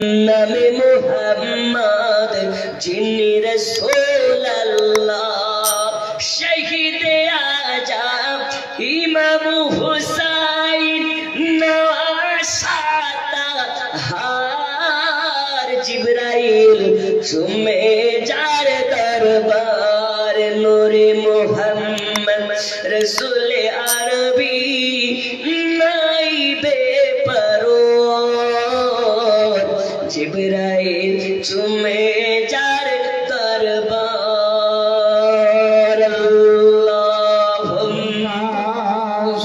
নামে মুহাম্মদ যিনি রাসূল আল্লাহ শহীদে আজম ইমাম হুসাইন নওয়াসাতাহার জিবরাইল চুমে যার দরবার নূরে মুহাম্মদ রাসূল আরবি নাইবে পরওয়ার জিবরাইল চুমে যার দরবার আল্লাহুম্মা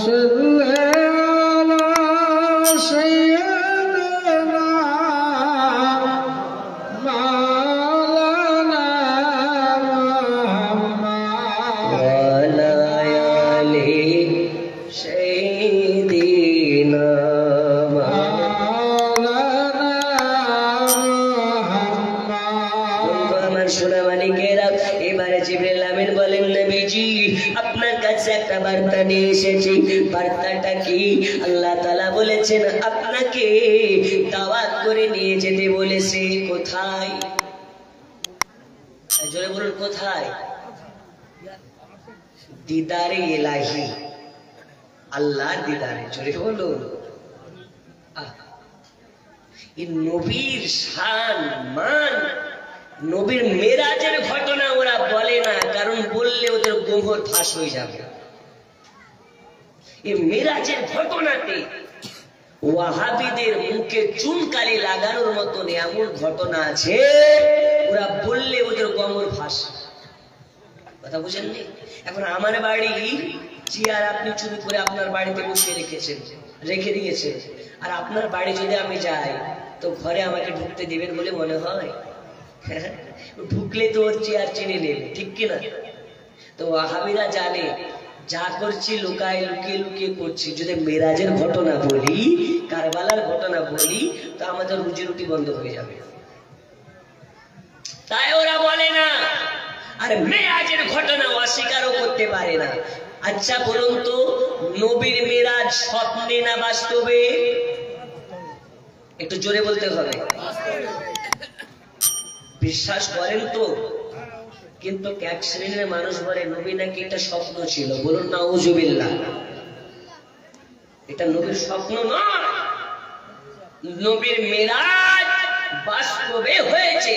সাল্লি আলা সাইয়্যিদিনা মাওলানা মুহাম্মদ ওয়া আলা আলি সাইয়্যিদিনা এবারে জিবরাইল আমিন বলেন নবীজি আপনার কাছে একটা বার্তা নিয়ে এসেছি। বার্তাটা কি? আল্লাহ তাআলা বলেছেন আপনাকে দাওয়াত করে নিয়ে যেতে বলেছে। কোথায়? জোরে বলুন কোথায়? দিদারে ইলাহি, আল্লাহর দিদারে। জোরে বলুন। এই নবীর শান মান, নবীর মেরাজের ঘটনা ওরা বলে না, কারণ বললে ওদের গোবর ফাঁস হয়ে যাবে। এই মেরাজের ঘটনাতে ওয়াহাবিদের মুখে চুনকালি লাগানোর মতন এমন ঘটনা আছে, ওরা বললে ওদের গোবর ফাঁস। কথা বুঝেননি? এখন আমার বাড়ি চেয়ার আপনি চুরি করে আপনার বাড়িতে বসিয়ে রেখে দিয়েছেন, আর আপনার বাড়ি যদি আমি যাই তো ঘরে আমাকে ঢুকতে দিবেন বলে মনে হয়? ঢুকলে তো ওর চেয়ার চিনে নেবে, ঠিক কিনা? তো ওয়াহাবিরা জানে যা করছি লুকিয়ে লুকিয়ে করছি। যদি মেরাজের ঘটনা বলি, কারবালার ঘটনা বলি, তো আমাদের রুজি রুটি বন্ধ হয়ে যাবে। তাই ওরা বলে না, আর মেরাজের ঘটনা অস্বীকারও করতে পারে না। আচ্ছা বলুন তো, নবীর মেরাজ স্বপ্নে না বাস্তবে? একটু জোরে বলতে হবে। বিশ্বাস করেন তো? কিন্তু এক শ্রেণীর মানুষ বলে নবী নাকি এটা স্বপ্ন ছিল। বলুন নাউজুবিল্লাহ। এটা নবীর স্বপ্ন নয়, নবীর মেরাজ বাস্তবে হয়েছে।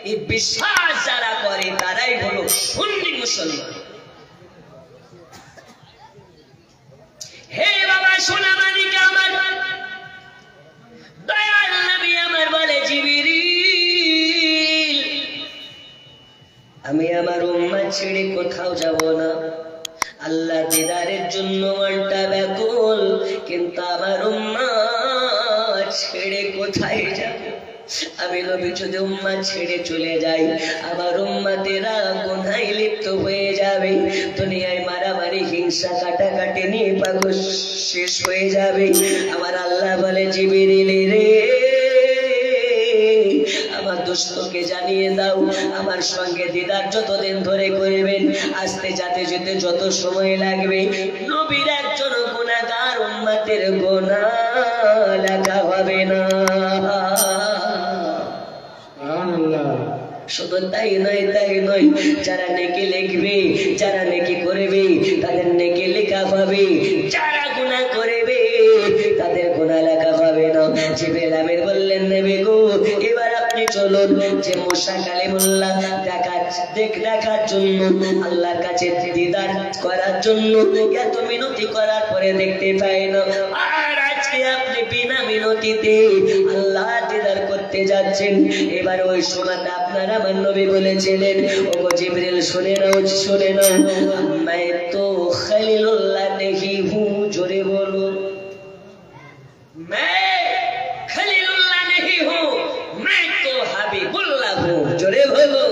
এই বিশ্বাস যারা করে তারাই হলো সুন্নি মুসলমান। হে বাবা সোনা মানিক আমার, দয়াল নবী আমার বলে জিবরিল আমি আমার উম্মত ছেড়ে কোথাও যাব না। আল্লাহ দিদারের জন্য মনটা ব্যাকুল, কিন্তু আমার উম্মত ছেড়ে কোথায় যাব? আমি নবী যদি উম্মত ছেড়ে চলে যাই, আমার উম্মতেরা গুনাহে লিপ্ত হয়ে যাবে। দুনিয়ায় মারামারি হিংসা কাটাকাটি নিয়ে পাগল শেষ হয়ে যাবে। আমার আল্লাহ বলে জিবরিল রে, আমার দোস্তকে জানিয়ে দাও আমার সঙ্গে দিদার যতদিন ধরে করবেন, আসতে যাতে যেতে যত সময় লাগবে, নবীর একজন গুনাহগার উম্মতের গুনাহ লেখা হবে না। শুধু তাই নয়, যারা নেকি লিখবে, যারা নেকি করবে তাদের নেকি লেখা হবে, যারা গুনাহ করবে তাদের গুনাহ লেখা হবে না। জিবরিল আমিন বললেন নবী গো, এবার আপনি চলুন যে মুসা কালিমুল্লাহ দেখার জন্য, আল্লাহর কাছে দিদার করার জন্য এত মিনতি করার পরে দেখতে পাই না, আর আজকে আপনি বিনা মিনতিতে আল্লাহ দিদার করতে যাচ্ছেন। এবার ওই সময়টা আপনারা আমার নবী বলেছিলেন, ওগো জিবরিল শুনে নাও मैं तो खलीलुल्लाह नहीं हूँ। जोरे बोलो, मैं खलीलुल्लाह नहीं हूँ, मैं तो हबीबुल्लाह हूँ। जोरे बोलो,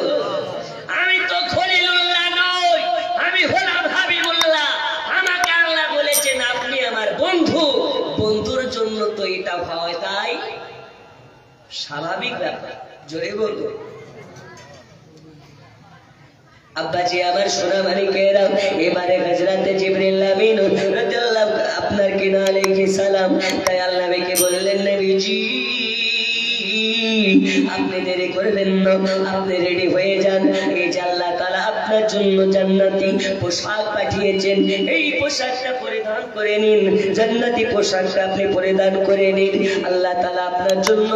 আমি তো খলিলুল্লাহ নই, আমি হলাম হাবিবুল্লাহ। আমাকে আল্লাহ বলেছেন আপনি আমার বন্ধু, বন্ধুর জন্য তো এটা হয়, তাই স্বাভাবিক ব্যাপার। জোরে বলো। আব্বাজি আমার সোনা মানিকেরা, এবারে হযরত জিবরিল আমিন রাদিয়াল্লাহু আপনার কিনা আলাইহিস সালাম দয়াল নবীকে বললেন নবীজি আপনি দেরি করবেন না, আপনি রেডি হয়ে যান। এই যে আল্লাহ তাআলা আপনার জন্য জান্নাতি পোশাক পাঠিয়েছেন, এই পোশাকটা পরিধান করে নিন, জান্নাতি পোশাকটা আপনি পরিধান করে নিন। আল্লাহ তাআলা আপনার জন্য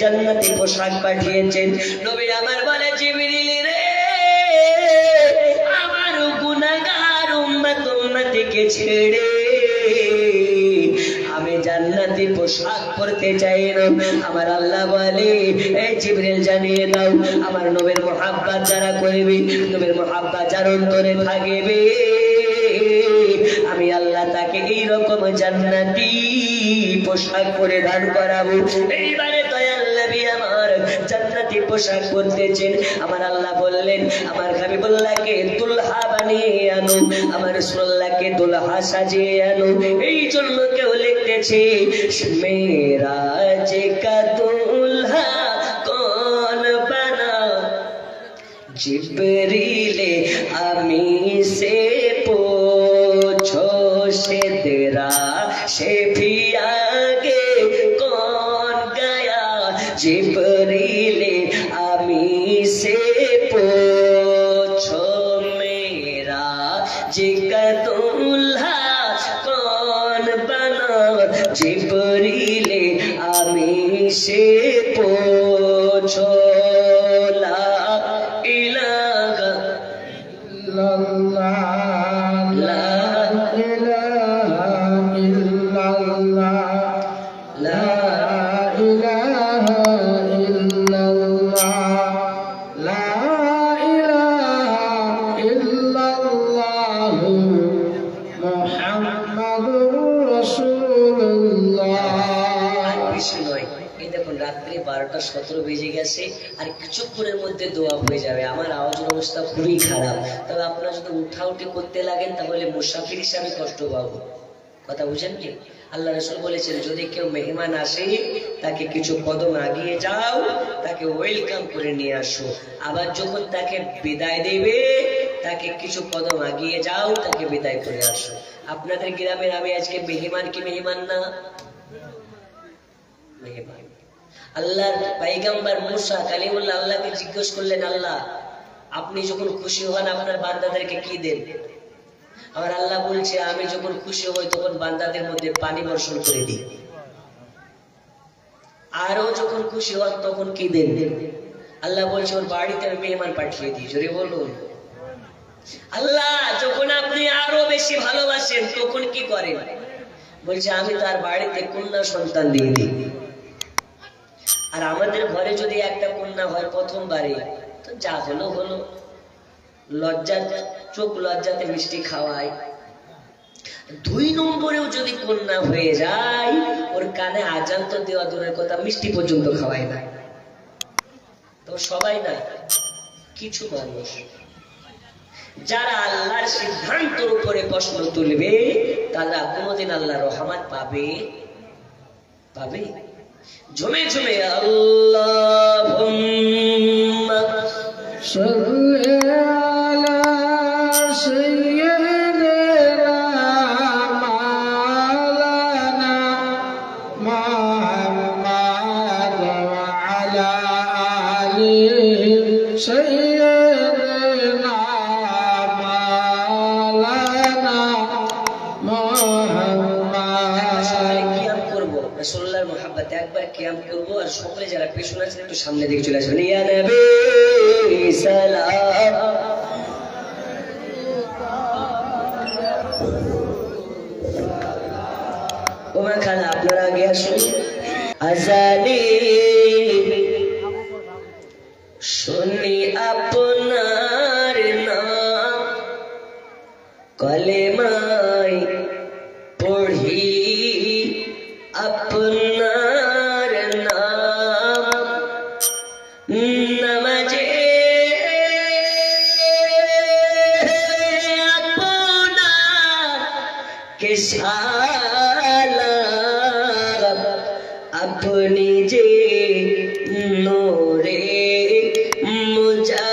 জান্নাতি পোশাক পাঠিয়েছেন। নবী আমার বলে, জিবরিল রে, আমার গুনাহগার উম্মতকে ছেড়ে আমি জান্নাতি পোশাক পরতে চাই না। আমার আল্লাহ বলে, এই জিবরিল জানিয়ে দাও, আমার নবীর মুহাব্বত যারা করবে, নবীর মুহাব্বত যার অন্তরে থাকবে, আমি আল্লাহ তাকে এইরকম জান্নাতি পোশাক পরিধান করাবো। এইবারে দয়াল নবী আমার জান্নাতি পোশাক পরতেছেন। আমার আল্লাহ বললেন, আমার হাবিবুল্লাহকে দুলহা বানিয়ে আনো, আমার রাসূলুল্লাহকে দুলহা সাজিয়ে আনো। এই জন্য কেউ লিখতেছে, মেরাজ কা দুলহা কौन बना, जिब्रीले अमी से पूछो, से तेरा से भी आगे कौन गया, जिब्रीले अमी से पूछो, मेरा जिगर दूल्हा कौन बना, जिब्रीले अमी से पूछो। ला इलाहा इल्लल्लाह, ला इलाहा इल्लल्लाह, ला इलाहा इल्लल्लाह, ला इलाहा इल्लल्लाह, मुहम्मदुर রাসূলুল্লাহ। আর কিছু নয়। এই দেখুন, রাত্রি 12:17 বেজে গেছে, আর কিছুক্ষণের মধ্যে দোয়া হয়ে যাবে। আমার আওয়াজের অবস্থা খুবই খারাপ, তবে আপনারা যদি উঠাউঠি করতে লাগেন তাহলে মুসাফির হিসাবে কষ্ট পাবো। কথা বুঝেন কি? আল্লাহ রাসূল বলেছেন, যদি কেউ মেহমান আসে তাকে কিছু কদম আগিয়ে যাও, তাকে ওয়েলকাম করে নিয়ে আসো। আবার যখন তাকে বিদায় দেবে, তাকে কিছু কদম আগিয়ে যাও, তাকে বিদায় করে আসো। আপনাদের গ্রামের আমি আজকে মেহমান কি মেহমান না? মেহমান। আল্লাহর পয়গম্বর মুসা কালিমুল্লাহ আল্লাহকে জিজ্ঞেস করলেন, আল্লাহ আপনি যখন খুশি হন আপনার বান্দাদেরকে কি দেন? আমার আল্লাহ বলছে, আমি যখন খুশি হই তখন বান্দাদের মধ্যে পানি বর্ষণ করে দিই। আরো যখন খুশি হন তখন কি দেন? আল্লাহ বলছে, ওর বাড়িতে আমি মেহমান পাঠিয়ে দিই। জোরে বলুন। আল্লাহ যখন আপনি আরো বেশি ভালোবাসেন তখন কি করেন? বলছে, আমি তার বাড়িতে কন্যা সন্তান দিয়ে দিই। আর আমাদের ঘরে যদি একটা কন্যা হয় প্রথমবারে, তো যা হলো হলো, চোখ লজ্জাতে মিষ্টি খাওয়ায়। 2 নম্বরেও যদি কন্যা হয়ে যায়, ওর কানে আজান তো দেওয়া দূরের কথা, মিষ্টি পর্যন্ত খাওয়ায় না। তো সবাই না, কিছু মানুষ যারা আল্লাহর সিদ্ধান্তের উপরে প্রশ্ন তুলবে, তারা কোনোদিন আল্লাহর রহমত পাবে? ঝুমে ঝুমে আল্লাহুম্মা সাল্লি আলা সাইয়্যিদিনা মাওলানা মুহাম্মাদ ওয়া আলা আলিহি সাইয়্যিদিনা মাওলানা মুহাম্মাদ। কিয়াম করব, রাসূলুল্লাহর মুহাব্বতে একবার কিয়াম করব, আর সকলে যারা পেছনে আছেন একটু সামনে দিকে চলে আসবেন। ইয়া নবী সালাম, ওমা খালা আপনারা আগে আসুন। আজানি শুনি আপনার নাম, কলেমায় পড়ি আপনার নাম, নামাজে আপনার কে সালাম, আপনি যে নূরে মুজা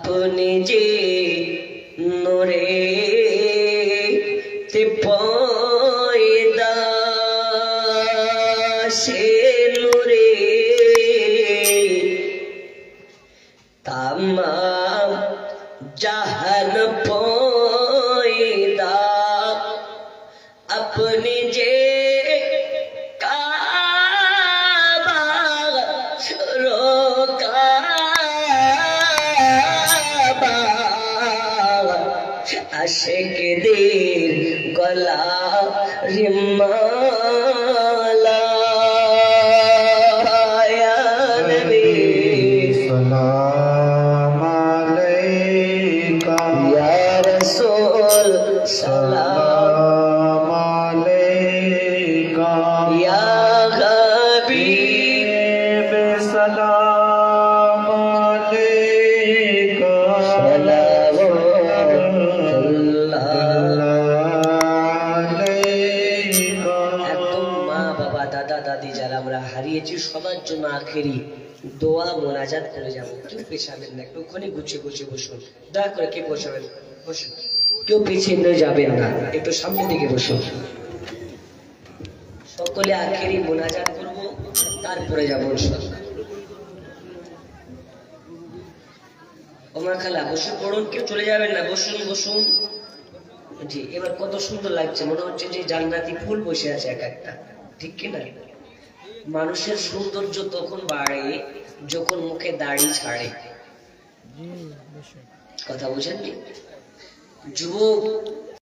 अपने जे नूरे ते पैदा से नूरे तमाम जहान पैदा अपने जे काबा रोका आशिकদের গলা রিমালা ইয়া নবী সালাম আলাইকা ইয়া রাসূল সালাম আলাইকা ইয়া হাবিব সালাম আলাইকা দাদি যারা আমরা হারিয়েছি সবার জন্য আখেরি দোয়া মোনাজাত করে যাবো। কেউ পেছাবেন না, একটুখানি গুছিয়ে গুছিয়ে বসুন, দয়া করে কে বসাবেন বসুন, কেউ পেছনে যাবেন না, একটু সামনের দিকে বসুন। সকলে আখেরি মোনাজাত করবো, তারপরে যাবো ইনশাআল্লাহ। ওমর খালা বসে পড়ুন, কেউ চলে যাবেন না, বসুন বসুন। জি, এবার কত সুন্দর লাগছে, মনে হচ্ছে যে জান্নাতি ফুল বসে আছে এক একটা, ঠিক কিনা? মানুষের সৌন্দর্য তখন বাড়ে যখন মুখে দাড়ি ছাড়ে। কথা বুঝেননি? যুবক